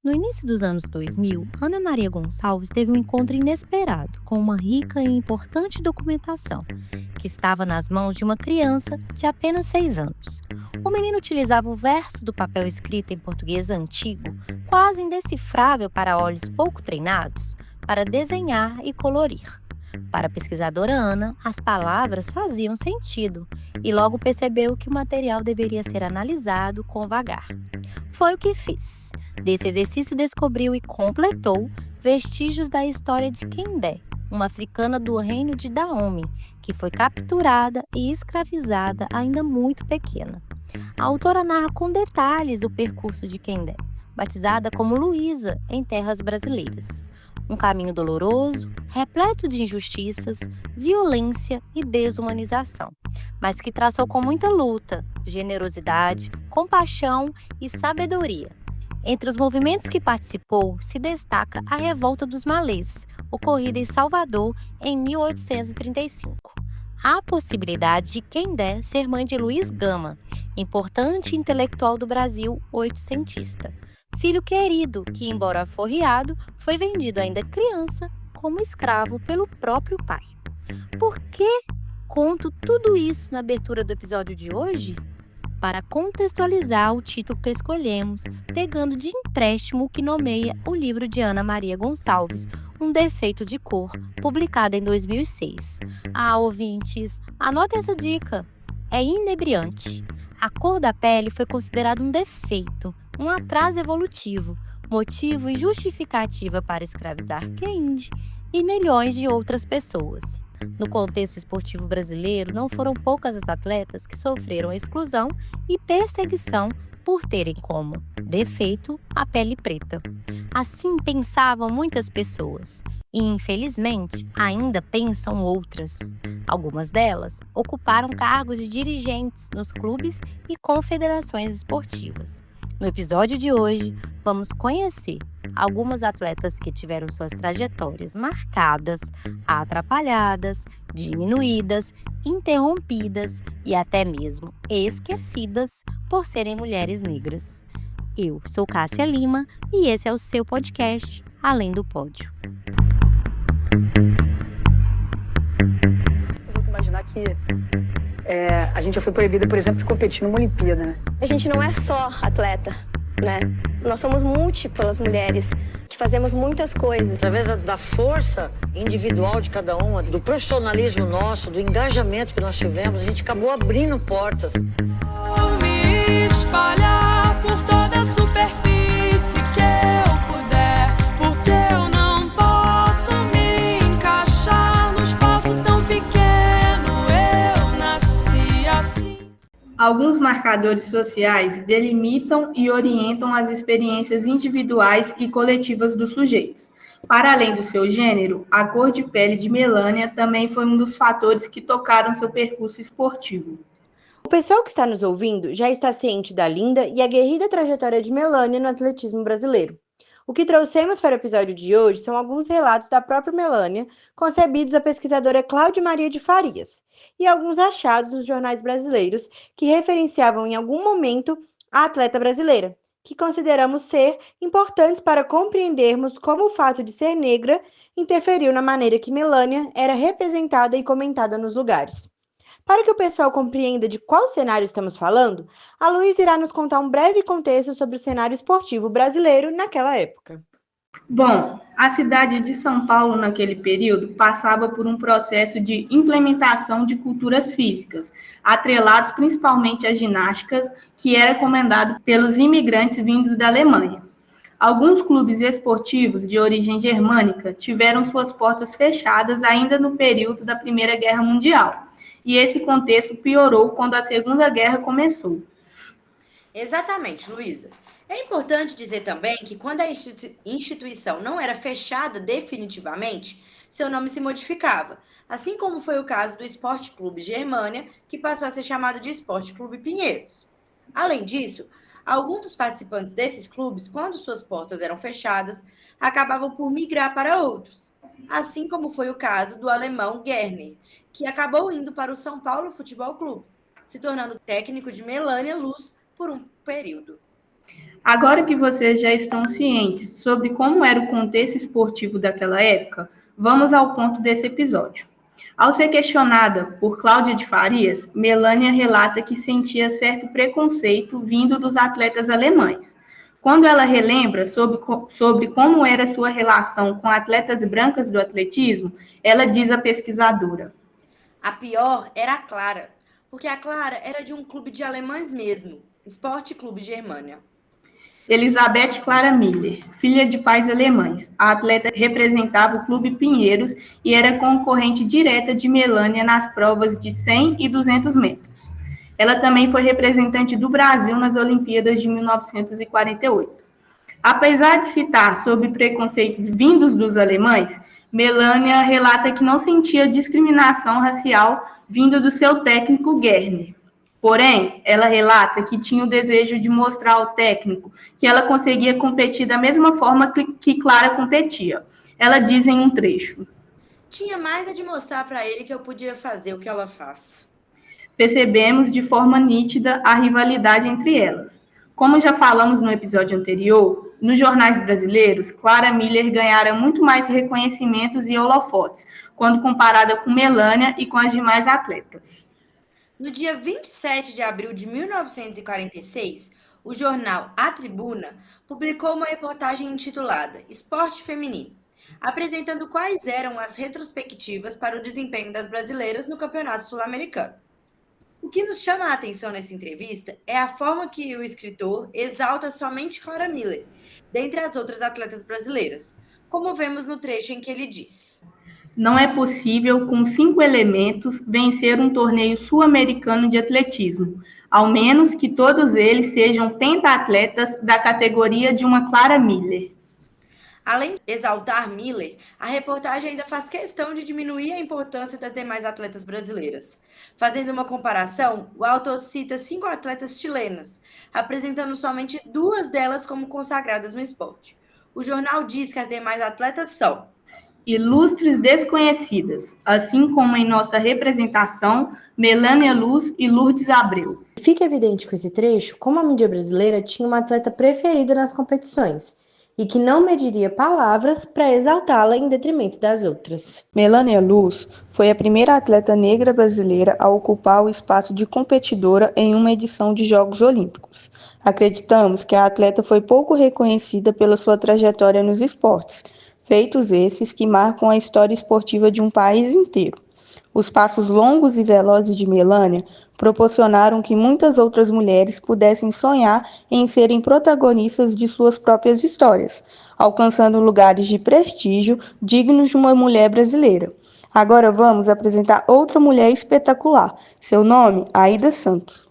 No início dos anos 2000, Ana Maria Gonçalves teve um encontro inesperado com uma rica e importante documentação, que estava nas mãos de uma criança de apenas 6 anos. O menino utilizava o verso do papel escrito em português antigo, quase indecifrável para olhos pouco treinados, para desenhar e colorir. Para a pesquisadora Ana, as palavras faziam sentido e logo percebeu que o material deveria ser analisado com vagar. Foi o que fiz. Desse exercício descobriu e completou vestígios da história de Kendé, uma africana do reino de Dahomey, que foi capturada e escravizada ainda muito pequena. A autora narra com detalhes o percurso de Kendé, batizada como Luísa em terras brasileiras. Um caminho doloroso, repleto de injustiças, violência e desumanização, mas que traçou com muita luta, generosidade, compaixão e sabedoria. Entre os movimentos que participou, se destaca a Revolta dos Malês, ocorrida em Salvador em 1835. Há a possibilidade de Kendé ser mãe de Luiz Gama, importante intelectual do Brasil oitocentista. Filho querido que, embora aforreado, foi vendido ainda criança como escravo pelo próprio pai. Por que conto tudo isso na abertura do episódio de hoje? Para contextualizar o título que escolhemos, pegando de empréstimo o que nomeia o livro de Ana Maria Gonçalves, Um Defeito de Cor, publicado em 2006. Ouvintes, anotem essa dica. É inebriante. A cor da pele foi considerada um defeito, um atraso evolutivo, motivo e justificativa para escravizar Kendi e milhões de outras pessoas. No contexto esportivo brasileiro, não foram poucas as atletas que sofreram exclusão e perseguição por terem como defeito a pele preta. Assim pensavam muitas pessoas e, infelizmente, ainda pensam outras. Algumas delas ocuparam cargos de dirigentes nos clubes e confederações esportivas. No episódio de hoje, vamos conhecer algumas atletas que tiveram suas trajetórias marcadas, atrapalhadas, diminuídas, interrompidas e até mesmo esquecidas por serem mulheres negras. Eu sou Cássia Lima e esse é o seu podcast Além do Pódio. Eu vou imaginar que a gente já foi proibida, por exemplo, de competir numa Olimpíada, né? A gente não é só atleta, né? Nós somos múltiplas mulheres que fazemos muitas coisas. Através da força individual de cada uma, do profissionalismo nosso, do engajamento que nós tivemos, a gente acabou abrindo portas. Vou me espalhar por toda a superfície que eu puder, porque eu não posso me encaixar num espaço tão pequeno, eu nasci assim. Alguns marcadores sociais delimitam e orientam as experiências individuais e coletivas dos sujeitos. Para além do seu gênero, a cor de pele de Melânia também foi um dos fatores que tocaram seu percurso esportivo. O pessoal que está nos ouvindo já está ciente da linda e aguerrida trajetória de Melânia no atletismo brasileiro. O que trouxemos para o episódio de hoje são alguns relatos da própria Melânia, concebidos à pesquisadora Cláudia Maria de Farias, e alguns achados nos jornais brasileiros que referenciavam em algum momento a atleta brasileira, que consideramos ser importantes para compreendermos como o fato de ser negra interferiu na maneira que Melânia era representada e comentada nos lugares. Para que o pessoal compreenda de qual cenário estamos falando, a Luísa irá nos contar um breve contexto sobre o cenário esportivo brasileiro naquela época. Bom, a cidade de São Paulo naquele período passava por um processo de implementação de culturas físicas, atrelados principalmente às ginásticas, que era comandado pelos imigrantes vindos da Alemanha. Alguns clubes esportivos de origem germânica tiveram suas portas fechadas ainda no período da Primeira Guerra Mundial. E esse contexto piorou quando a Segunda Guerra começou. Exatamente, Luísa. É importante dizer também que quando a instituição não era fechada definitivamente, seu nome se modificava, assim como foi o caso do Esporte Clube Germânia, que passou a ser chamado de Esporte Clube Pinheiros. Além disso, alguns dos participantes desses clubes, quando suas portas eram fechadas, acabavam por migrar para outros, assim como foi o caso do alemão Gerner, que acabou indo para o São Paulo Futebol Clube, se tornando técnico de Melânia Luz por um período. Agora que vocês já estão cientes sobre como era o contexto esportivo daquela época, vamos ao ponto desse episódio. Ao ser questionada por Cláudia de Farias, Melânia relata que sentia certo preconceito vindo dos atletas alemães. Quando ela relembra sobre como era sua relação com atletas brancas do atletismo, ela diz à pesquisadora: A pior era a Clara, porque a Clara era de um clube de alemães mesmo, Sport Clube Germânia. Elizabeth Clara Miller, filha de pais alemães. A atleta representava o Clube Pinheiros e era concorrente direta de Melânia nas provas de 100 e 200 metros. Ela também foi representante do Brasil nas Olimpíadas de 1948. Apesar de citar sobre preconceitos vindos dos alemães, Melânia relata que não sentia discriminação racial vindo do seu técnico Gerner. Porém, ela relata que tinha o desejo de mostrar ao técnico que ela conseguia competir da mesma forma que Clara competia. Ela diz em um trecho: Tinha mais a de mostrar para ele que eu podia fazer o que ela faz. Percebemos de forma nítida a rivalidade entre elas. Como já falamos no episódio anterior, nos jornais brasileiros, Clara Miller ganhara muito mais reconhecimentos e holofotes, quando comparada com Melânia e com as demais atletas. No dia 27 de abril de 1946, o jornal A Tribuna publicou uma reportagem intitulada Esporte Feminino, apresentando quais eram as retrospectivas para o desempenho das brasileiras no Campeonato Sul-Americano. O que nos chama a atenção nessa entrevista é a forma que o escritor exalta somente Clara Miller, dentre as outras atletas brasileiras, como vemos no trecho em que ele diz: Não é possível, com 5 elementos, vencer um torneio sul-americano de atletismo, ao menos que todos eles sejam pentatletas da categoria de uma Clara Miller. Além de exaltar Miller, a reportagem ainda faz questão de diminuir a importância das demais atletas brasileiras. Fazendo uma comparação, o autor cita 5 atletas chilenas, apresentando somente 2 delas como consagradas no esporte. O jornal diz que as demais atletas são ilustres desconhecidas, assim como em nossa representação, Melânia Luz e Lourdes Abreu. Fica evidente com esse trecho como a mídia brasileira tinha uma atleta preferida nas competições e que não mediria palavras para exaltá-la em detrimento das outras. Melânia Luz foi a primeira atleta negra brasileira a ocupar o espaço de competidora em uma edição de Jogos Olímpicos. Acreditamos que a atleta foi pouco reconhecida pela sua trajetória nos esportes, feitos esses que marcam a história esportiva de um país inteiro. Os passos longos e velozes de Melânia proporcionaram que muitas outras mulheres pudessem sonhar em serem protagonistas de suas próprias histórias, alcançando lugares de prestígio dignos de uma mulher brasileira. Agora vamos apresentar outra mulher espetacular. Seu nome, Aida Santos.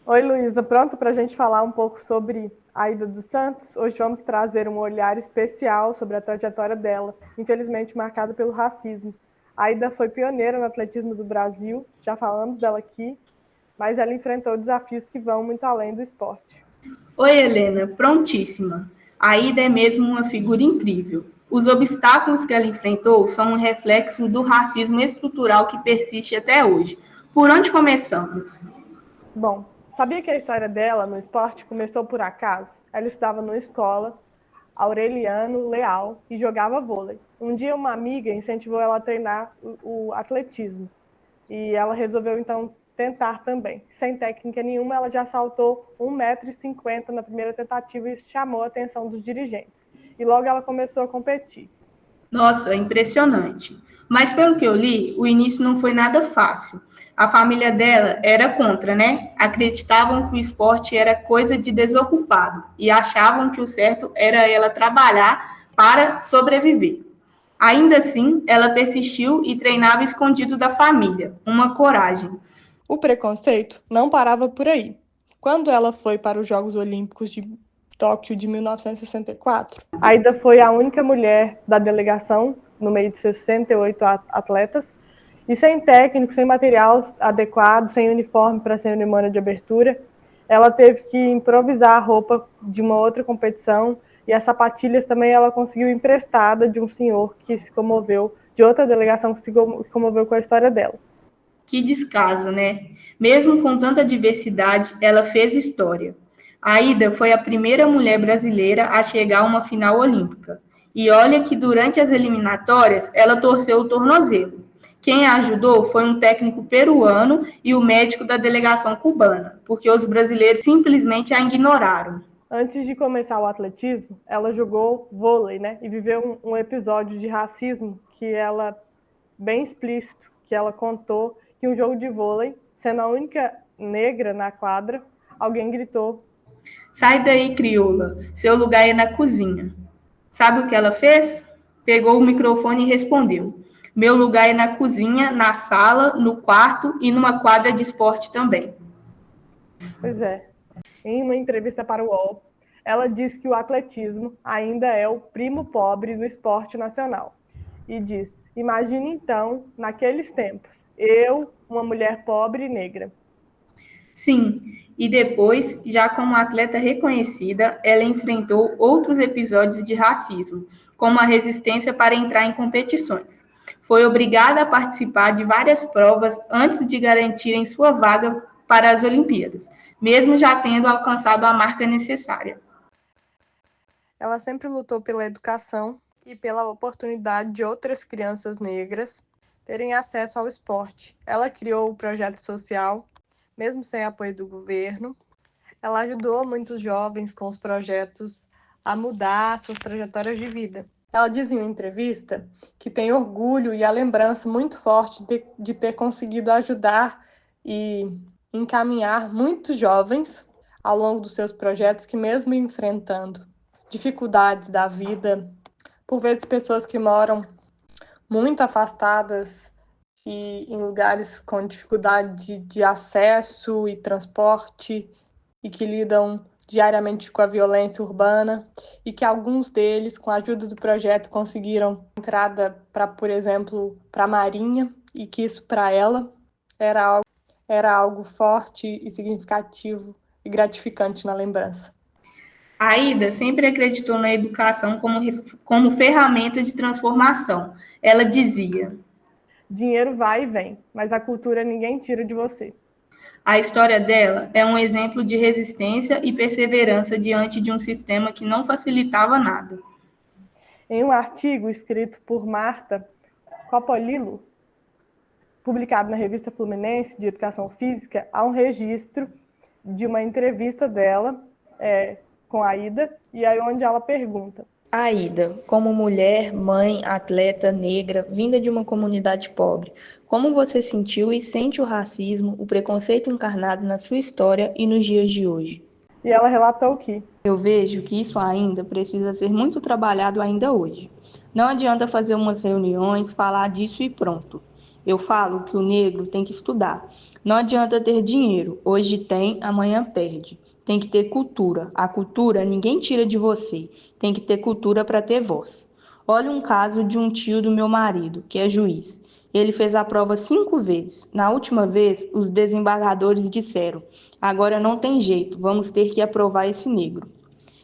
Oi, Luísa, pronto para a gente falar um pouco sobre Aida dos Santos? Hoje vamos trazer um olhar especial sobre a trajetória dela, infelizmente marcada pelo racismo. Aida foi pioneira no atletismo do Brasil, já falamos dela aqui, mas ela enfrentou desafios que vão muito além do esporte. Oi, Helena, prontíssima. Aida é mesmo uma figura incrível. Os obstáculos que ela enfrentou são um reflexo do racismo estrutural que persiste até hoje. Por onde começamos? Bom, sabia que a história dela no esporte começou por acaso? Ela estudava numa escola, Aureliano Leal, e jogava vôlei. Um dia uma amiga incentivou ela a treinar o atletismo, e ela resolveu então tentar também. Sem técnica nenhuma, ela já saltou 1,50 m na primeira tentativa e isso chamou a atenção dos dirigentes. E logo ela começou a competir. Nossa, impressionante. Mas pelo que eu li, o início não foi nada fácil. A família dela era contra, né? Acreditavam que o esporte era coisa de desocupado e achavam que o certo era ela trabalhar para sobreviver. Ainda assim, ela persistiu e treinava escondido da família. Uma coragem. O preconceito não parava por aí. Quando ela foi para os Jogos Olímpicos de Tóquio de 1964, Aida foi a única mulher da delegação, no meio de 68 atletas, e sem técnico, sem material adequado, sem uniforme para a cerimônia de abertura, ela teve que improvisar a roupa de uma outra competição, e as sapatilhas também ela conseguiu emprestada de um senhor que se comoveu, de outra delegação que se comoveu com a história dela. Que descaso, né? Mesmo com tanta diversidade, ela fez história. Aida foi a primeira mulher brasileira a chegar a uma final olímpica. E olha que durante as eliminatórias ela torceu o tornozelo. Quem a ajudou foi um técnico peruano e o médico da delegação cubana, porque os brasileiros simplesmente a ignoraram. Antes de começar o atletismo, ela jogou vôlei, né? E viveu um episódio de racismo que ela, bem explícito, que ela contou que um jogo de vôlei, sendo a única negra na quadra, alguém gritou: "Sai daí, crioula, seu lugar é na cozinha." Sabe o que ela fez? Pegou o microfone e respondeu: "Meu lugar é na cozinha, na sala, no quarto e numa quadra de esporte também." Pois é. Em uma entrevista para o UOL, ela disse que o atletismo ainda é o primo pobre do esporte nacional. E diz: imagine então, naqueles tempos, eu, uma mulher pobre e negra. Sim, e depois, já como atleta reconhecida, ela enfrentou outros episódios de racismo, como a resistência para entrar em competições. Foi obrigada a participar de várias provas antes de garantirem sua vaga para as Olimpíadas, mesmo já tendo alcançado a marca necessária. Ela sempre lutou pela educação e pela oportunidade de outras crianças negras terem acesso ao esporte. Ela criou o projeto social, mesmo sem apoio do governo. Ela ajudou muitos jovens com os projetos a mudar suas trajetórias de vida. Ela diz em uma entrevista que tem orgulho e a lembrança muito forte de ter conseguido ajudar e encaminhar muitos jovens ao longo dos seus projetos que, mesmo enfrentando dificuldades da vida, por vezes pessoas que moram muito afastadas e em lugares com dificuldade de acesso e transporte e que lidam diariamente com a violência urbana e que alguns deles, com a ajuda do projeto, conseguiram entrada para, por exemplo, para a Marinha e que isso para ela era algo forte e significativo e gratificante na lembrança. Aida sempre acreditou na educação como ferramenta de transformação. Ela dizia: dinheiro vai e vem, mas a cultura ninguém tira de você. A história dela é um exemplo de resistência e perseverança diante de um sistema que não facilitava nada. Em um artigo escrito por Marta Copolillo, publicado na Revista Fluminense de Educação Física, há um registro de uma entrevista dela com a Aida, e aí onde ela pergunta: Aida, como mulher, mãe, atleta, negra, vinda de uma comunidade pobre, como você sentiu e sente o racismo, o preconceito encarnado na sua história e nos dias de hoje? E ela relatou que: eu vejo que isso ainda precisa ser muito trabalhado ainda hoje. Não adianta fazer umas reuniões, falar disso e pronto. Eu falo que o negro tem que estudar. Não adianta ter dinheiro. Hoje tem, amanhã perde. Tem que ter cultura. A cultura ninguém tira de você. Tem que ter cultura para ter voz. Olha um caso de um tio do meu marido, que é juiz. Ele fez a prova 5 vezes. Na última vez, os desembargadores disseram: agora não tem jeito, vamos ter que aprovar esse negro.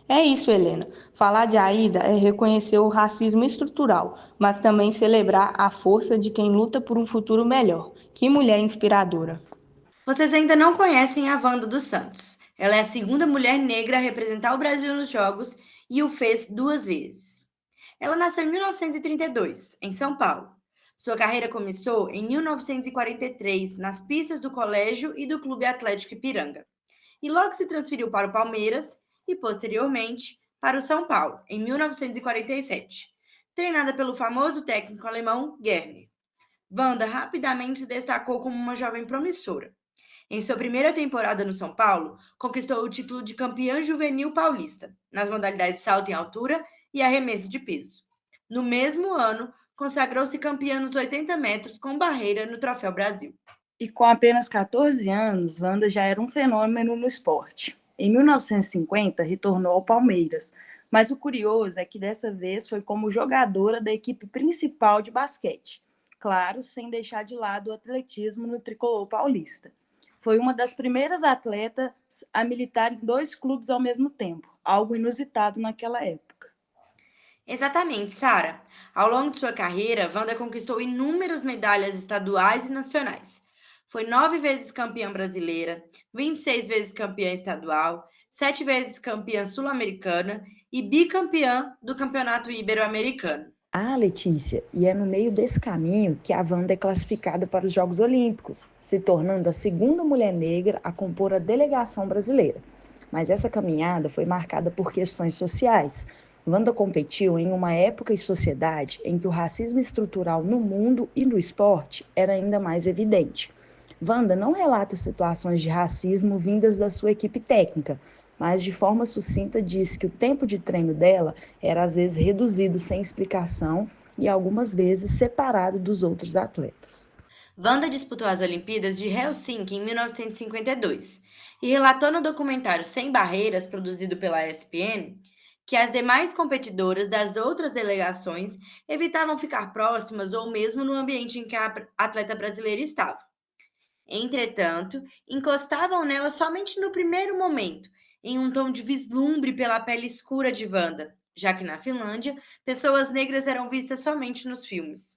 É isso, Helena. Falar de Aida é reconhecer o racismo estrutural, mas também celebrar a força de quem luta por um futuro melhor. Que mulher inspiradora. Vocês ainda não conhecem a Wanda dos Santos. Ela é a segunda mulher negra a representar o Brasil nos Jogos e o fez 2 vezes. Ela nasceu em 1932, em São Paulo. Sua carreira começou em 1943, nas pistas do Colégio e do Clube Atlético Ipiranga. E logo se transferiu para o Palmeiras e, posteriormente, para o São Paulo, em 1947, treinada pelo famoso técnico alemão Gerner. Wanda rapidamente se destacou como uma jovem promissora. Em sua primeira temporada no São Paulo, conquistou o título de campeã juvenil paulista, nas modalidades salto em altura e arremesso de peso. No mesmo ano, consagrou-se campeã nos 80 metros com barreira no Troféu Brasil. E com apenas 14 anos, Wanda já era um fenômeno no esporte. Em 1950, retornou ao Palmeiras, mas o curioso é que dessa vez foi como jogadora da equipe principal de basquete. Claro, sem deixar de lado o atletismo no tricolor paulista. Foi uma das primeiras atletas a militar em 2 clubes ao mesmo tempo, algo inusitado naquela época. Exatamente, Sara. Ao longo de sua carreira, Wanda conquistou inúmeras medalhas estaduais e nacionais. Foi 9 vezes campeã brasileira, 26 vezes campeã estadual, 7 vezes campeã sul-americana e bicampeã do Campeonato Ibero-Americano. Letícia, e é no meio desse caminho que a Wanda é classificada para os Jogos Olímpicos, se tornando a segunda mulher negra a compor a delegação brasileira. Mas essa caminhada foi marcada por questões sociais. Wanda competiu em uma época e sociedade em que o racismo estrutural no mundo e no esporte era ainda mais evidente. Wanda não relata situações de racismo vindas da sua equipe técnica, mas de forma sucinta diz que o tempo de treino dela era às vezes reduzido sem explicação e algumas vezes separado dos outros atletas. Wanda disputou as Olimpíadas de Helsinki em 1952 e relatou no documentário Sem Barreiras, produzido pela ESPN, que as demais competidoras das outras delegações evitavam ficar próximas ou mesmo no ambiente em que a atleta brasileira estava. Entretanto, encostavam nela somente no primeiro momento, em um tom de vislumbre pela pele escura de Wanda, já que na Finlândia, pessoas negras eram vistas somente nos filmes.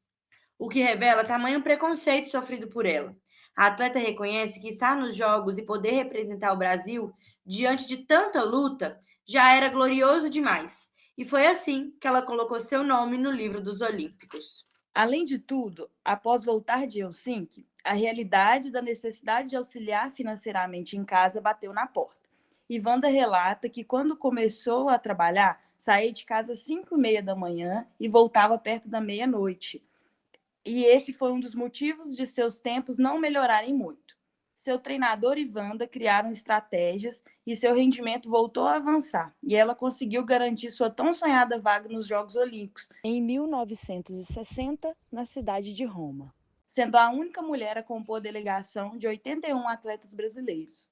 O que revela tamanho preconceito sofrido por ela. A atleta reconhece que estar nos Jogos e poder representar o Brasil diante de tanta luta já era glorioso demais. E foi assim que ela colocou seu nome no livro dos Olímpicos. Além de tudo, após voltar de Helsinki, a realidade da necessidade de auxiliar financeiramente em casa bateu na porta. E Wanda relata que quando começou a trabalhar, saía de casa às 5h30 da manhã e voltava perto da meia-noite. E esse foi um dos motivos de seus tempos não melhorarem muito. Seu treinador e Wanda criaram estratégias e seu rendimento voltou a avançar. E ela conseguiu garantir sua tão sonhada vaga nos Jogos Olímpicos em 1960, na cidade de Roma, sendo a única mulher a compor a delegação de 81 atletas brasileiros.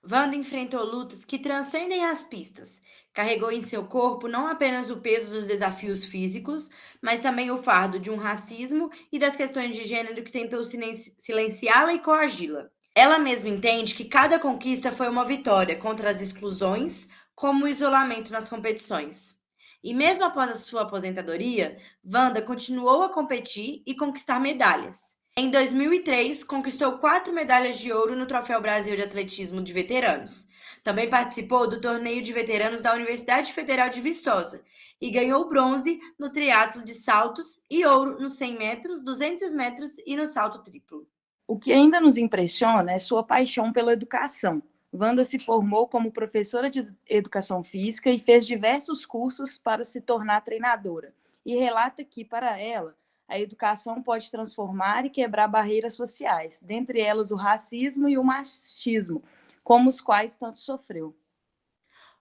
Wanda enfrentou lutas que transcendem as pistas. Carregou em seu corpo não apenas o peso dos desafios físicos, mas também o fardo de um racismo e das questões de gênero que tentou silenciá-la e coagi-la. Ela mesma entende que cada conquista foi uma vitória contra as exclusões, como o isolamento nas competições. E mesmo após a sua aposentadoria, Wanda continuou a competir e conquistar medalhas. Em 2003, conquistou 4 medalhas de ouro no Troféu Brasil de Atletismo de Veteranos. Também participou do Torneio de Veteranos da Universidade Federal de Viçosa e ganhou bronze no triatlo de saltos e ouro nos 100 metros, 200 metros e no salto triplo. O que ainda nos impressiona é sua paixão pela educação. Wanda se formou como professora de educação física e fez diversos cursos para se tornar treinadora. E relata que, para ela, a educação pode transformar e quebrar barreiras sociais, dentre elas o racismo e o machismo, como os quais tanto sofreu.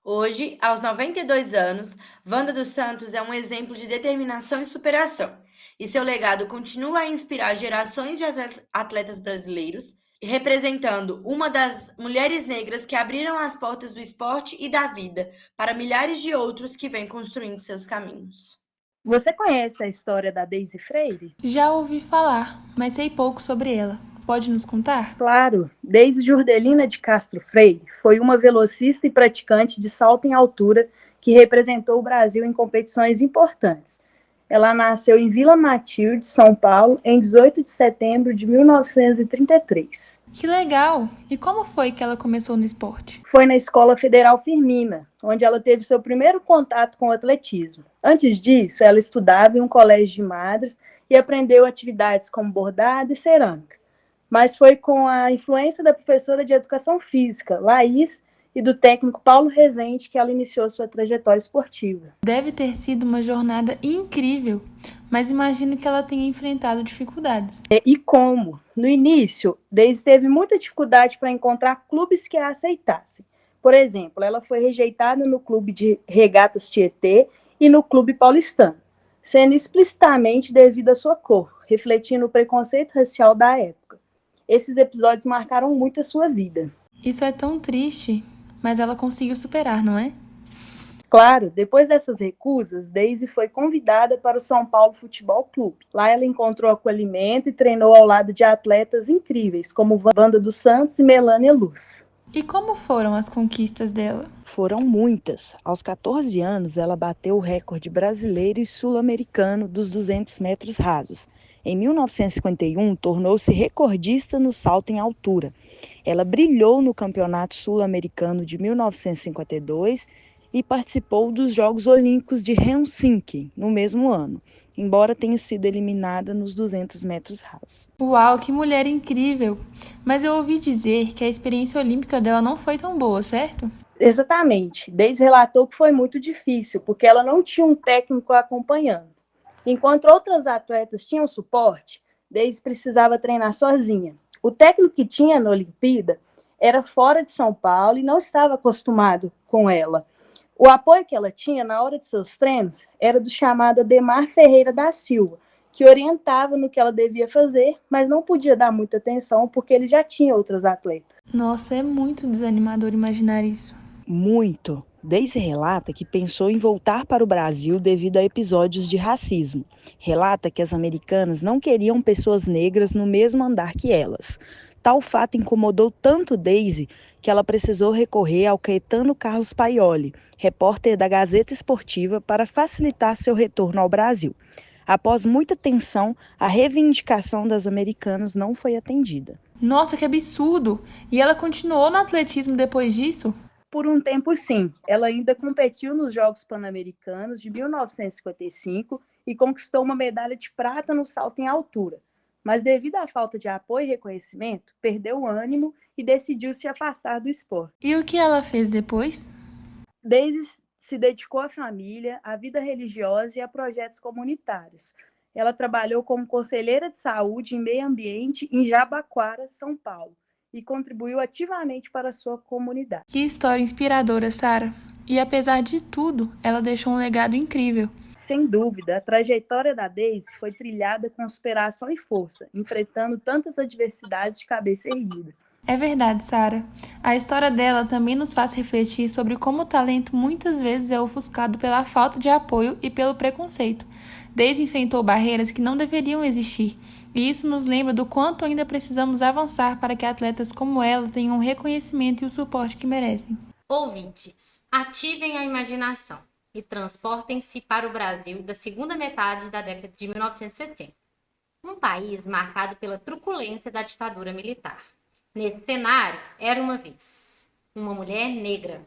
Hoje, aos 92 anos, Wanda dos Santos é um exemplo de determinação e superação. E seu legado continua a inspirar gerações de atletas brasileiros, representando uma das mulheres negras que abriram as portas do esporte e da vida para milhares de outros que vêm construindo seus caminhos. Você conhece a história da Deise Freire? Já ouvi falar, mas sei pouco sobre ela. Pode nos contar? Claro. Deise Jordelina de Castro Freire foi uma velocista e praticante de salto em altura que representou o Brasil em competições importantes. Ela nasceu em Vila Matilde, São Paulo, em 18 de setembro de 1933. Que legal! E como foi que ela começou no esporte? Foi na Escola Federal Firmina, onde ela teve seu primeiro contato com o atletismo. Antes disso, ela estudava em um colégio de madres e aprendeu atividades como bordado e cerâmica. Mas foi com a influência da professora de educação física, Laís, e do técnico Paulo Rezende que ela iniciou sua trajetória esportiva. Deve ter sido uma jornada incrível, mas imagino que ela tenha enfrentado dificuldades. E como? No início, Deise teve muita dificuldade para encontrar clubes que a aceitassem. Por exemplo, ela foi rejeitada no Clube de Regatas Tietê e no Clube Paulistano, sendo explicitamente devido à sua cor, refletindo o preconceito racial da época. Esses episódios marcaram muito a sua vida. Isso é tão triste, mas ela conseguiu superar, não é? Claro, depois dessas recusas, Deise foi convidada para o São Paulo Futebol Clube. Lá ela encontrou acolhimento e treinou ao lado de atletas incríveis, como Wanda dos Santos e Melânia Luz. E como foram as conquistas dela? Foram muitas. Aos 14 anos, ela bateu o recorde brasileiro e sul-americano dos 200 metros rasos. Em 1951, tornou-se recordista no salto em altura. Ela brilhou no Campeonato Sul-Americano de 1952 e participou dos Jogos Olímpicos de Helsinki no mesmo ano, embora tenha sido eliminada nos 200 metros rasos. Uau, que mulher incrível! Mas eu ouvi dizer que a experiência olímpica dela não foi tão boa, certo? Exatamente. Daisy relatou que foi muito difícil, porque ela não tinha um técnico acompanhando. Enquanto outras atletas tinham suporte, Daisy precisava treinar sozinha. O técnico que tinha na Olimpíada era fora de São Paulo e não estava acostumado com ela. O apoio que ela tinha na hora de seus treinos era do chamado Ademar Ferreira da Silva, que orientava no que ela devia fazer, mas não podia dar muita atenção porque ele já tinha outros atletas. Nossa, é muito desanimador imaginar isso. Muito. Daisy relata que pensou em voltar para o Brasil devido a episódios de racismo. Relata que as americanas não queriam pessoas negras no mesmo andar que elas. Tal fato incomodou tanto Daisy que ela precisou recorrer ao Caetano Carlos Paioli, repórter da Gazeta Esportiva, para facilitar seu retorno ao Brasil. Após muita tensão, a reivindicação das americanas não foi atendida. Nossa, que absurdo! E ela continuou no atletismo depois disso? Por um tempo, sim. Ela ainda competiu nos Jogos Pan-Americanos de 1955 e conquistou uma medalha de prata no salto em altura. Mas, devido à falta de apoio e reconhecimento, perdeu o ânimo e decidiu se afastar do esporte. E o que ela fez depois? Daisy se dedicou à família, à vida religiosa e a projetos comunitários. Ela trabalhou como conselheira de saúde e meio ambiente em Jabaquara, São Paulo, e contribuiu ativamente para a sua comunidade. Que história inspiradora, Sara! E apesar de tudo, ela deixou um legado incrível. Sem dúvida, a trajetória da Daisy foi trilhada com superação e força, enfrentando tantas adversidades de cabeça erguida. É verdade, Sara. A história dela também nos faz refletir sobre como o talento muitas vezes é ofuscado pela falta de apoio e pelo preconceito. Daisy enfrentou barreiras que não deveriam existir, e isso nos lembra do quanto ainda precisamos avançar para que atletas como ela tenham o reconhecimento e o suporte que merecem. Ouvintes, ativem a imaginação e transportem-se para o Brasil da segunda metade da década de 1960. Um país marcado pela truculência da ditadura militar. Nesse cenário, era uma vez uma mulher negra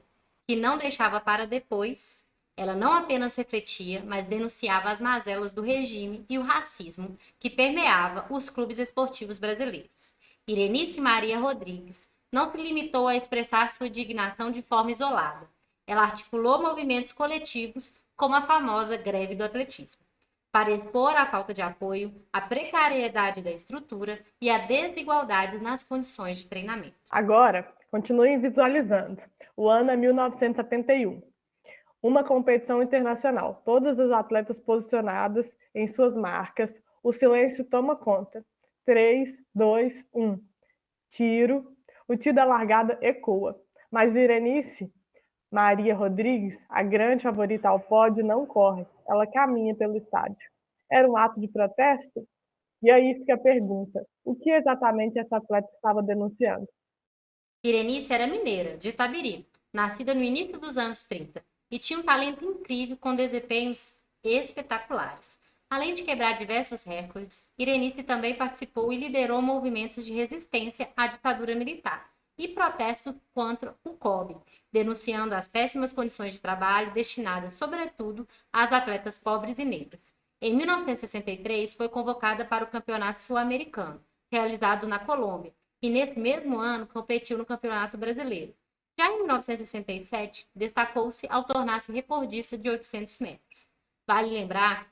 que não deixava para depois. Ela não apenas refletia, mas denunciava as mazelas do regime e o racismo que permeava os clubes esportivos brasileiros. Irenice Maria Rodrigues não se limitou a expressar sua indignação de forma isolada. Ela articulou movimentos coletivos, como a famosa greve do atletismo, para expor a falta de apoio, a precariedade da estrutura e a desigualdade nas condições de treinamento. Agora, continuem visualizando. O ano é 1971. Uma competição internacional. Todas as atletas posicionadas em suas marcas. O silêncio toma conta. 3, 2, 1. Tiro. O tiro da largada ecoa. Mas Irenice Maria Rodrigues, a grande favorita ao pódio, não corre. Ela caminha pelo estádio. Era um ato de protesto? E aí fica a pergunta: o que exatamente essa atleta estava denunciando? Irenice era mineira, de Itabiri, nascida no início dos anos 30, e tinha um talento incrível com desempenhos espetaculares. Além de quebrar diversos recordes, Irenice também participou e liderou movimentos de resistência à ditadura militar e protestos contra o COB, denunciando as péssimas condições de trabalho destinadas, sobretudo, às atletas pobres e negras. Em 1963, foi convocada para o Campeonato Sul-Americano, realizado na Colômbia, e nesse mesmo ano competiu no Campeonato Brasileiro. Já em 1967, destacou-se ao tornar-se recordista de 800 metros. Vale lembrar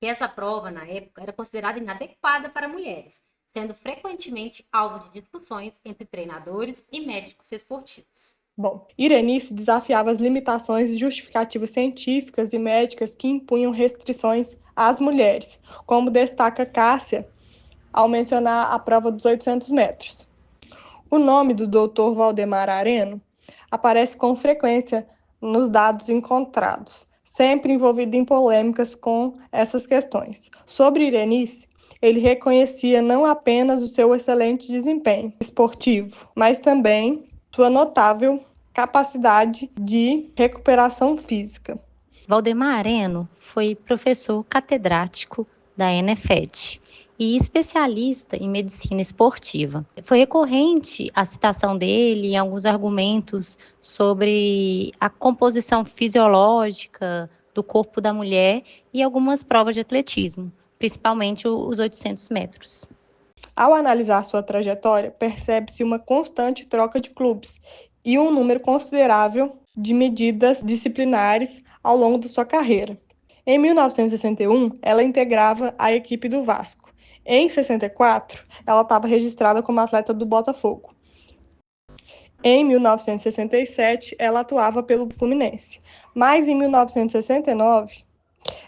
que essa prova, na época, era considerada inadequada para mulheres, sendo frequentemente alvo de discussões entre treinadores e médicos esportivos. Bom, Irenice desafiava as limitações e justificativas científicas e médicas que impunham restrições às mulheres, como destaca Cássia ao mencionar a prova dos 800 metros. O nome do Dr. Valdemar Areno aparece com frequência nos dados encontrados, sempre envolvido em polêmicas com essas questões. Sobre Irenice, ele reconhecia não apenas o seu excelente desempenho esportivo, mas também sua notável capacidade de recuperação física. Valdemar Areno foi professor catedrático da ENEFED e especialista em medicina esportiva. Foi recorrente a citação dele em alguns argumentos sobre a composição fisiológica do corpo da mulher e algumas provas de atletismo, principalmente os 800 metros. Ao analisar sua trajetória, percebe-se uma constante troca de clubes e um número considerável de medidas disciplinares ao longo de sua carreira. Em 1961, ela integrava a equipe do Vasco. Em 64, ela estava registrada como atleta do Botafogo. Em 1967, ela atuava pelo Fluminense. Mas em 1969,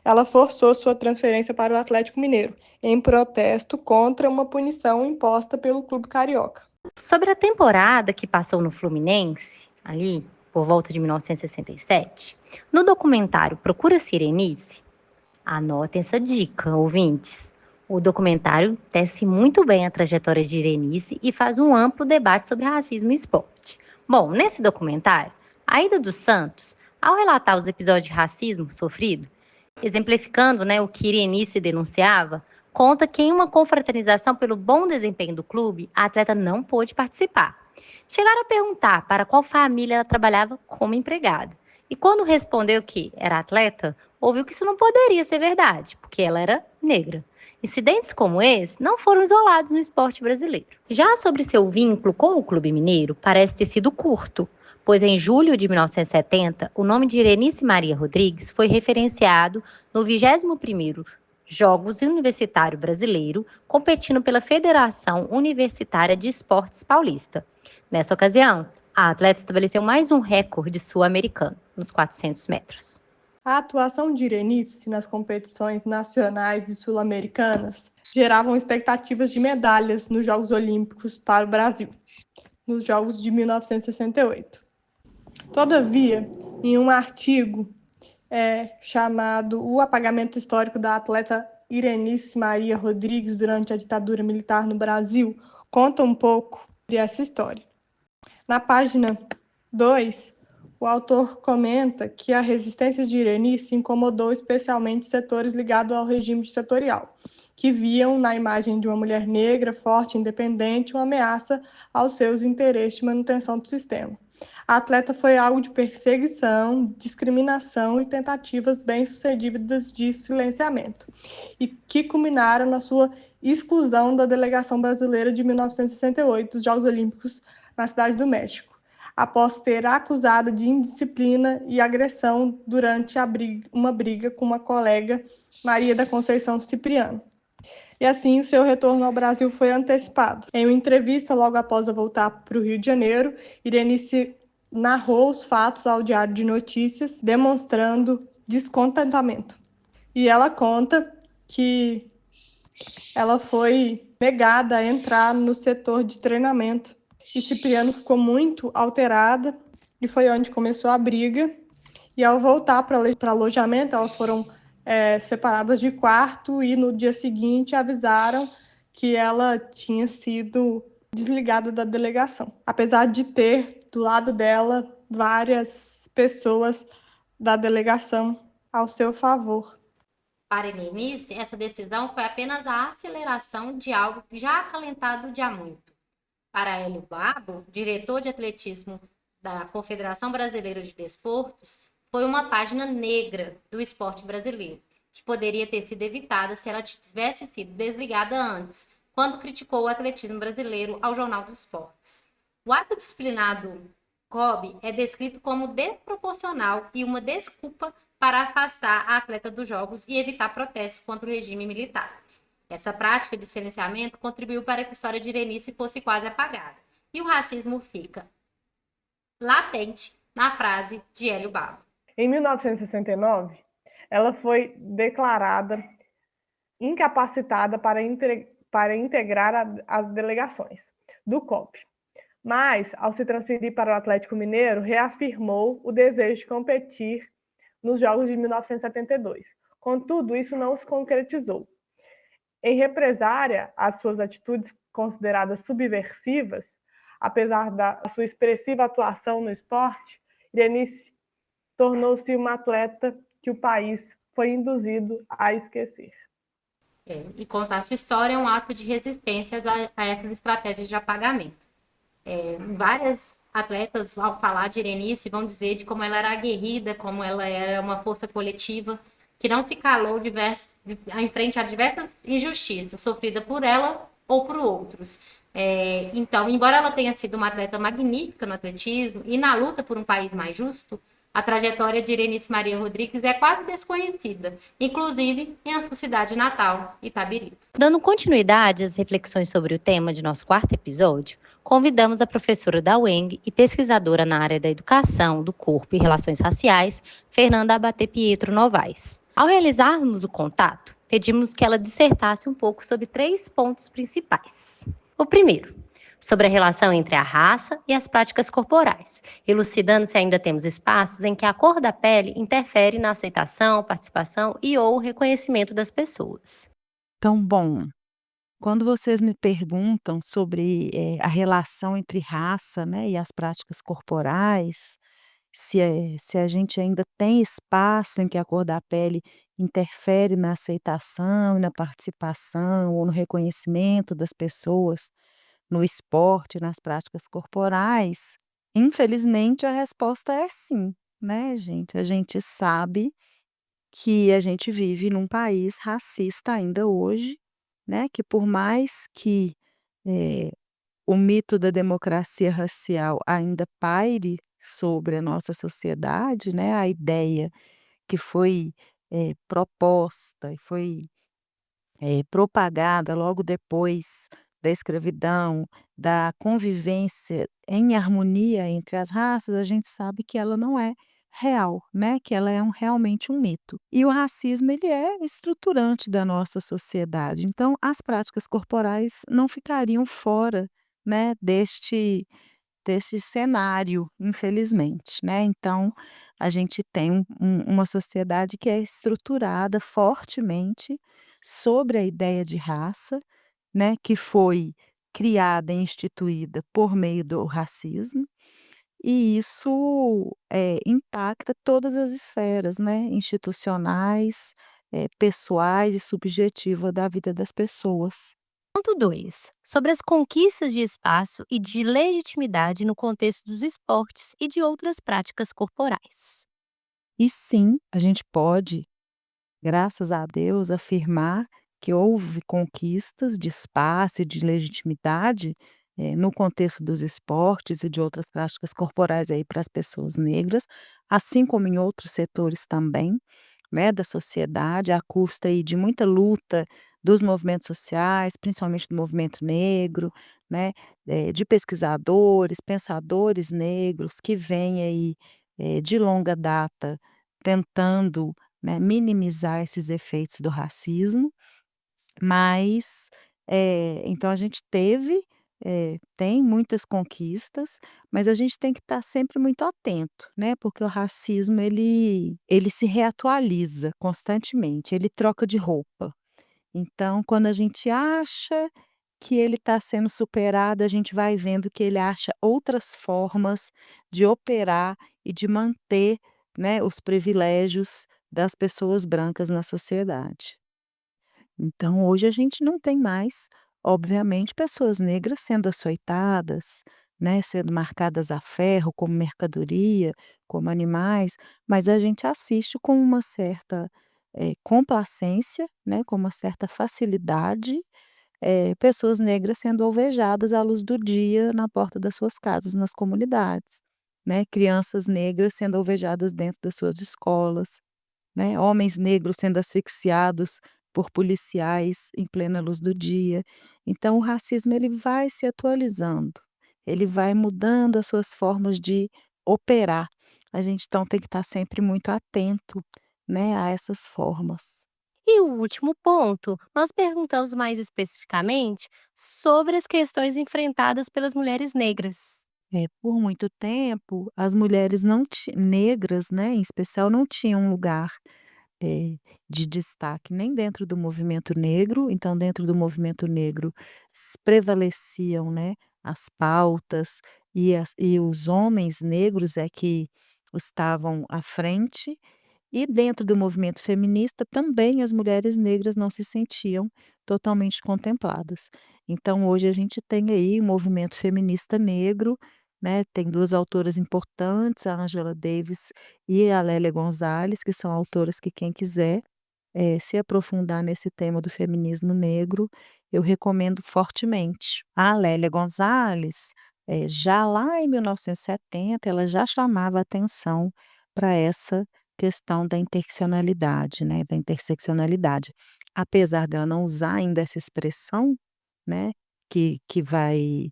ela forçou sua transferência para o Atlético Mineiro, em protesto contra uma punição imposta pelo clube carioca. Sobre a temporada que passou no Fluminense, ali por volta de 1967, no documentário Procura Sirenice, anotem essa dica, ouvintes. O documentário tece muito bem a trajetória de Irenice e faz um amplo debate sobre racismo e esporte. Bom, nesse documentário, Aida dos Santos, ao relatar os episódios de racismo sofrido, exemplificando o que Irenice denunciava, conta que em uma confraternização pelo bom desempenho do clube, a atleta não pôde participar. Chegaram a perguntar para qual família ela trabalhava como empregada. E quando respondeu que era atleta, ouviu que isso não poderia ser verdade, porque ela era negra. Incidentes como esse não foram isolados no esporte brasileiro. Já sobre seu vínculo com o Clube Mineiro, parece ter sido curto, pois em julho de 1970, o nome de Irenice Maria Rodrigues foi referenciado no 21º Jogos Universitário Brasileiro, competindo pela Federação Universitária de Esportes Paulista. Nessa ocasião, a atleta estabeleceu mais um recorde sul-americano, nos 400 metros. A atuação de Irenice nas competições nacionais e sul-americanas geravam expectativas de medalhas nos Jogos Olímpicos para o Brasil, nos Jogos de 1968. Todavia, em um artigo chamado O Apagamento Histórico da Atleta Irenice Maria Rodrigues durante a ditadura militar no Brasil, conta um pouco de essa história. Na página 2, o autor comenta que a resistência de Irenice incomodou especialmente setores ligados ao regime ditatorial, que viam na imagem de uma mulher negra, forte e independente, uma ameaça aos seus interesses de manutenção do sistema. A atleta foi alvo de perseguição, discriminação e tentativas bem-sucedidas de silenciamento, e que culminaram na sua exclusão da delegação brasileira de 1968 dos Jogos Olímpicos na Cidade do México, após ter acusada de indisciplina e agressão durante uma briga com uma colega, Maria da Conceição Cipriano. E assim, o seu retorno ao Brasil foi antecipado. Em uma entrevista, logo após voltar para o Rio de Janeiro, Irenice narrou os fatos ao Diário de Notícias, demonstrando descontentamento. E ela conta que ela foi negada a entrar no setor de treinamento e Cipriano ficou muito alterada e foi onde começou a briga. E ao voltar para alojamento, elas foram separadas de quarto e no dia seguinte avisaram que ela tinha sido desligada da delegação, apesar de ter do lado dela várias pessoas da delegação ao seu favor. Para Irenice, essa decisão foi apenas a aceleração de algo já acalentado de há muito. Para Hélio Babo, diretor de atletismo da Confederação Brasileira de Desportos, foi uma página negra do esporte brasileiro, que poderia ter sido evitada se ela tivesse sido desligada antes, quando criticou o atletismo brasileiro ao Jornal dos Esportes. O ato disciplinado COB é descrito como desproporcional e uma desculpa para afastar a atleta dos Jogos e evitar protestos contra o regime militar. Essa prática de silenciamento contribuiu para que a história de Irenice fosse quase apagada, e o racismo fica latente na frase de Hélio Babo. Em 1969, ela foi declarada incapacitada para integrar as delegações do COB. Mas, ao se transferir para o Atlético Mineiro, reafirmou o desejo de competir nos Jogos de 1972. Contudo, isso não se concretizou. Em represária às suas atitudes consideradas subversivas, apesar da sua expressiva atuação no esporte, Irenice tornou-se uma atleta que o país foi induzido a esquecer. E contar sua história é um ato de resistência a essas estratégias de apagamento. Várias atletas, ao falar de Irenice, vão dizer de como ela era aguerrida, como ela era uma força coletiva, que não se calou em frente a diversas injustiças sofridas por ela ou por outros. Então, embora ela tenha sido uma atleta magnífica no atletismo e na luta por um país mais justo, a trajetória de Irenice Maria Rodrigues é quase desconhecida, inclusive em sua cidade natal, Itabirito. Dando continuidade às reflexões sobre o tema de nosso quarto episódio, convidamos a professora da UENG e pesquisadora na área da educação, do corpo e relações raciais, Fernanda Abaté Pietro Novaes. Ao realizarmos o contato, pedimos que ela dissertasse um pouco sobre 3 pontos principais. O primeiro, sobre a relação entre a raça e as práticas corporais, elucidando se ainda temos espaços em que a cor da pele interfere na aceitação, participação e ou reconhecimento das pessoas. Então, bom, quando vocês me perguntam sobre a relação entre raça, né, e as práticas corporais, se a gente ainda tem espaço em que a cor da pele interfere na aceitação e na participação ou no reconhecimento das pessoas no esporte, nas práticas corporais, infelizmente a resposta é sim, né, gente? A gente sabe que a gente vive num país racista ainda hoje, né, que por mais que o mito da democracia racial ainda paire sobre a nossa sociedade, né, a ideia que foi proposta e foi propagada logo depois da escravidão, da convivência em harmonia entre as raças, a gente sabe que ela não é real, né, que ela é realmente um mito. E o racismo ele é estruturante da nossa sociedade, então as práticas corporais não ficariam fora, né, deste cenário, infelizmente, né. Então, a gente tem uma sociedade que é estruturada fortemente sobre a ideia de raça, né, que foi criada e instituída por meio do racismo, e isso, impacta todas as esferas, né, institucionais, pessoais e subjetiva da vida das pessoas. Ponto 2. Sobre as conquistas de espaço e de legitimidade no contexto dos esportes e de outras práticas corporais. E sim, a gente pode, graças a Deus, afirmar que houve conquistas de espaço e de legitimidade, no contexto dos esportes e de outras práticas corporais aí para as pessoas negras, assim como em outros setores também, né, da sociedade, à custa aí de muita luta dos movimentos sociais, principalmente do movimento negro, né, de pesquisadores, pensadores negros que vêm aí, de longa data tentando, né, minimizar esses efeitos do racismo, mas, então a gente tem muitas conquistas, mas a gente tem que estar sempre muito atento, né, porque o racismo ele se reatualiza constantemente, ele troca de roupa. Então quando a gente acha que ele está sendo superado, a gente vai vendo que ele acha outras formas de operar e de manter, né, os privilégios das pessoas brancas na sociedade. Então hoje a gente não tem mais, obviamente, pessoas negras sendo açoitadas, né, sendo marcadas a ferro como mercadoria, como animais, mas a gente assiste com uma certa, complacência, né, com uma certa facilidade, pessoas negras sendo alvejadas à luz do dia na porta das suas casas, nas comunidades, né, crianças negras sendo alvejadas dentro das suas escolas, né, homens negros sendo asfixiados por policiais em plena luz do dia. Então o racismo ele vai se atualizando, ele vai mudando as suas formas de operar. A gente então tem que estar sempre muito atento, né, a essas formas. E o último ponto, nós perguntamos mais especificamente sobre as questões enfrentadas pelas mulheres negras. Por muito tempo, as mulheres não ti negras, né, em especial, não tinham um lugar, de destaque nem dentro do movimento negro, então dentro do movimento negro prevaleciam, né, as pautas e os homens negros é que estavam à frente, E dentro do movimento feminista também as mulheres negras não se sentiam totalmente contempladas. Então hoje a gente tem aí o movimento feminista negro, né, tem 2 autoras importantes, a Angela Davis e a Lélia Gonzalez, que são autoras que quem quiser, se aprofundar nesse tema do feminismo negro, eu recomendo fortemente. A Lélia Gonzalez, já lá em 1970, ela já chamava atenção para essa questão da interseccionalidade, né, da interseccionalidade. Apesar dela não usar ainda essa expressão, né, que vai,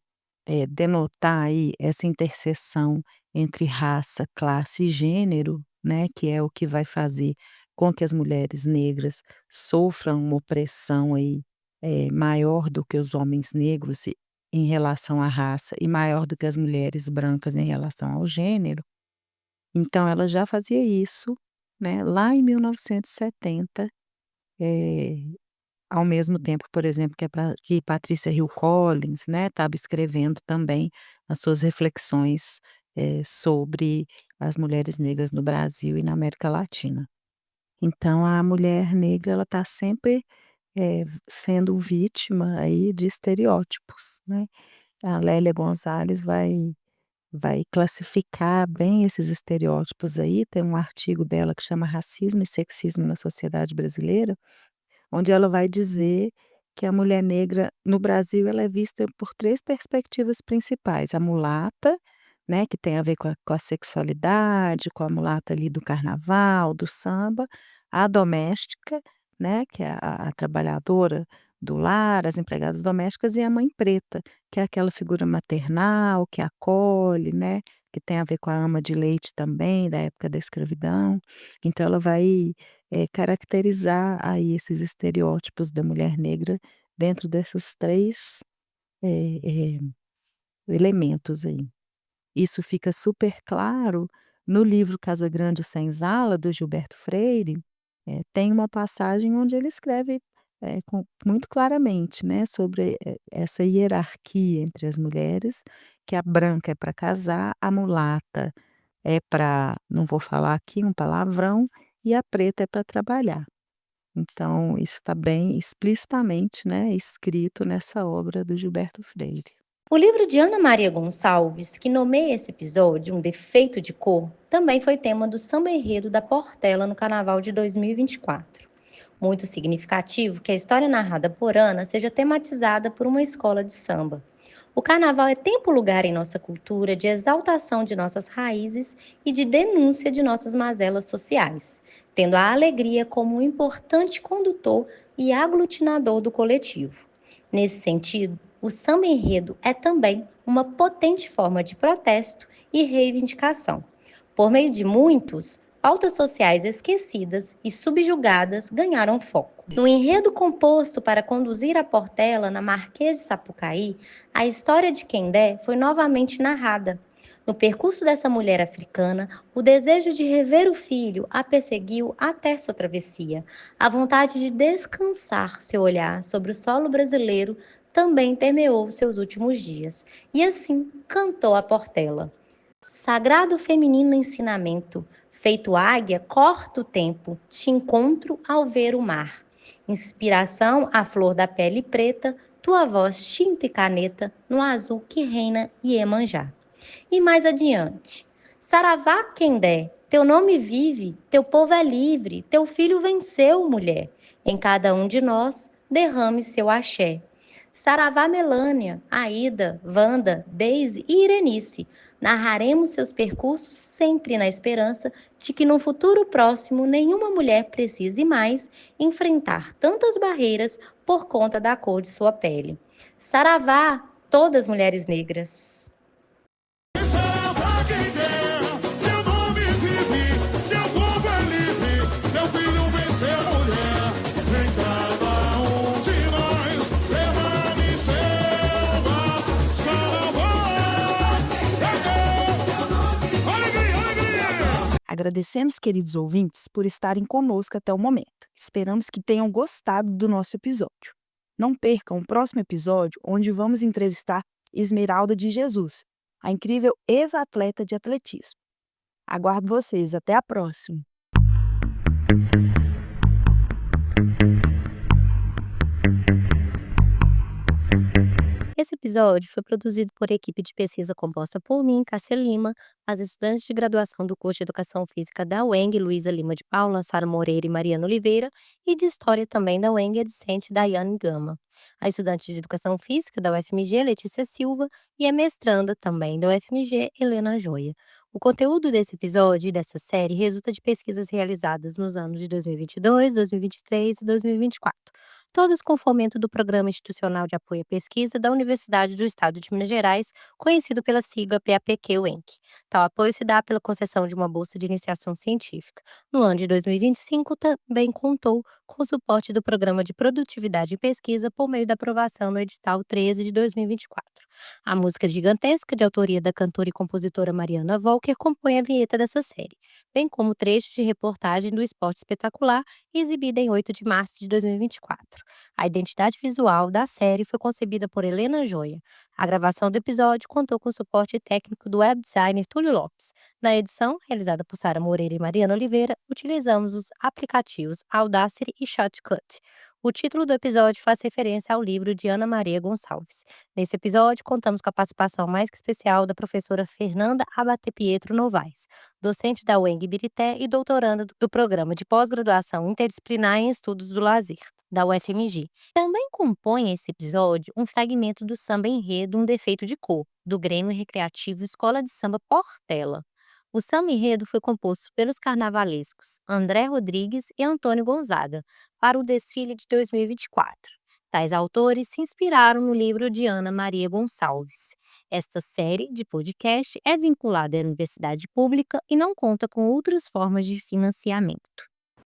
denotar aí essa interseção entre raça, classe e gênero, né, que é o que vai fazer com que as mulheres negras sofram uma opressão aí, maior do que os homens negros em relação à raça e maior do que as mulheres brancas em relação ao gênero. Então ela já fazia isso, né, lá em 1970, ao mesmo tempo, por exemplo, que Patrícia Hill Collins, né, estava escrevendo também as suas reflexões, sobre as mulheres negras no Brasil e na América Latina. Então a mulher negra ela está sempre, sendo vítima aí de estereótipos, né. A Lélia Gonzalez vai classificar bem esses estereótipos aí, tem um artigo dela que chama Racismo e Sexismo na Sociedade Brasileira, onde ela vai dizer que a mulher negra no Brasil ela é vista por 3 perspectivas principais: a mulata, né, que tem a ver com a sexualidade, com a mulata ali do carnaval, do samba, a doméstica, né, que é a trabalhadora do lar, as empregadas domésticas, e a mãe preta, que é aquela figura maternal que acolhe, né, que tem a ver com a ama de leite também, da época da escravidão. Então ela vai, caracterizar aí esses estereótipos da mulher negra dentro desses 3, eh eh, elementos aí. Isso fica super claro no livro Casa Grande Senzala, do Gilberto Freire, tem uma passagem onde ele escreve, muito claramente, né, sobre, essa hierarquia entre as mulheres, que a branca é para casar, a mulata é para, não vou falar aqui um palavrão, e a preta é para trabalhar. Então isso está bem explicitamente, né, escrito nessa obra do Gilberto Freire. O livro de Ana Maria Gonçalves, que nomeia esse episódio Um Defeito de Cor, também foi tema do Samba Enredo da Portela no Carnaval de 2024. Muito significativo que a história narrada por Ana seja tematizada por uma escola de samba. O Carnaval é tempo e lugar em nossa cultura de exaltação de nossas raízes e de denúncia de nossas mazelas sociais, tendo a alegria como um importante condutor e aglutinador do coletivo. Nesse sentido, o samba enredo é também uma potente forma de protesto e reivindicação. Por meio de muitos, pautas sociais esquecidas e subjugadas ganharam foco. No enredo composto para conduzir a Portela na Marquês de Sapucaí, a história de Kendé foi novamente narrada. No percurso dessa mulher africana, o desejo de rever o filho a perseguiu até sua travessia. A vontade de descansar seu olhar sobre o solo brasileiro também permeou seus últimos dias. E assim cantou a Portela. Sagrado feminino ensinamento, feito águia, corta o tempo, te encontro ao ver o mar. Inspiração à flor da pele preta, tua voz tinta e caneta, no azul que reina Iemanjá. E mais adiante, Saravá Kendé, teu nome vive, teu povo é livre, teu filho venceu, mulher. Em cada um de nós, derrame seu axé. Saravá Melânia, Aida, Wanda, Deise e Irenice. Narraremos seus percursos sempre na esperança de que no futuro próximo nenhuma mulher precise mais enfrentar tantas barreiras por conta da cor de sua pele. Saravá, todas mulheres negras. Agradecemos, queridos ouvintes, por estarem conosco até o momento. Esperamos que tenham gostado do nosso episódio. Não percam o próximo episódio, onde vamos entrevistar Esmeralda de Jesus, a incrível ex-atleta de atletismo. Aguardo vocês. Até a próxima! Esse episódio foi produzido por equipe de pesquisa composta por mim, Cássia Lima, as estudantes de graduação do curso de Educação Física da UENG, Luísa Lima de Paula, Sara Moreira e Mariana Oliveira, e de História também da UENG, a discente Daiane Gama. A estudante de Educação Física da UFMG, Letícia Silva, e a mestranda também da UFMG, Helena Joia. O conteúdo desse episódio e dessa série resulta de pesquisas realizadas nos anos de 2022, 2023 e 2024, todas com fomento do Programa Institucional de Apoio à Pesquisa da Universidade do Estado de Minas Gerais, conhecido pela sigla PAPQ-UENC. Tal apoio se dá pela concessão de uma bolsa de iniciação científica. No ano de 2025, também contou com o suporte do Programa de Produtividade e Pesquisa por meio da aprovação no edital 13 de 2024. A música Gigantesca, de autoria da cantora e compositora Mariana Volker, compõe a vinheta dessa série, bem como trechos de reportagem do Esporte Espetacular, exibida em 8 de março de 2024. A identidade visual da série foi concebida por Helena Joia. A gravação do episódio contou com o suporte técnico do web designer Túlio Lopes. Na edição, realizada por Sara Moreira e Mariana Oliveira, utilizamos os aplicativos Audacity e Shotcut. O título do episódio faz referência ao livro de Ana Maria Gonçalves. Nesse episódio, contamos com a participação mais que especial da professora Fernanda Abate Pietro Novaes, docente da UENG Ibirité e doutoranda do Programa de Pós-Graduação Interdisciplinar em Estudos do Lazer, da UFMG. Também compõe esse episódio um fragmento do samba enredo Um Defeito de Cor, do Grêmio Recreativo Escola de Samba Portela. O samba enredo foi composto pelos carnavalescos André Rodrigues e Antônio Gonzaga para o desfile de 2024. Tais autores se inspiraram no livro de Ana Maria Gonçalves. Esta série de podcast é vinculada à universidade pública e não conta com outras formas de financiamento.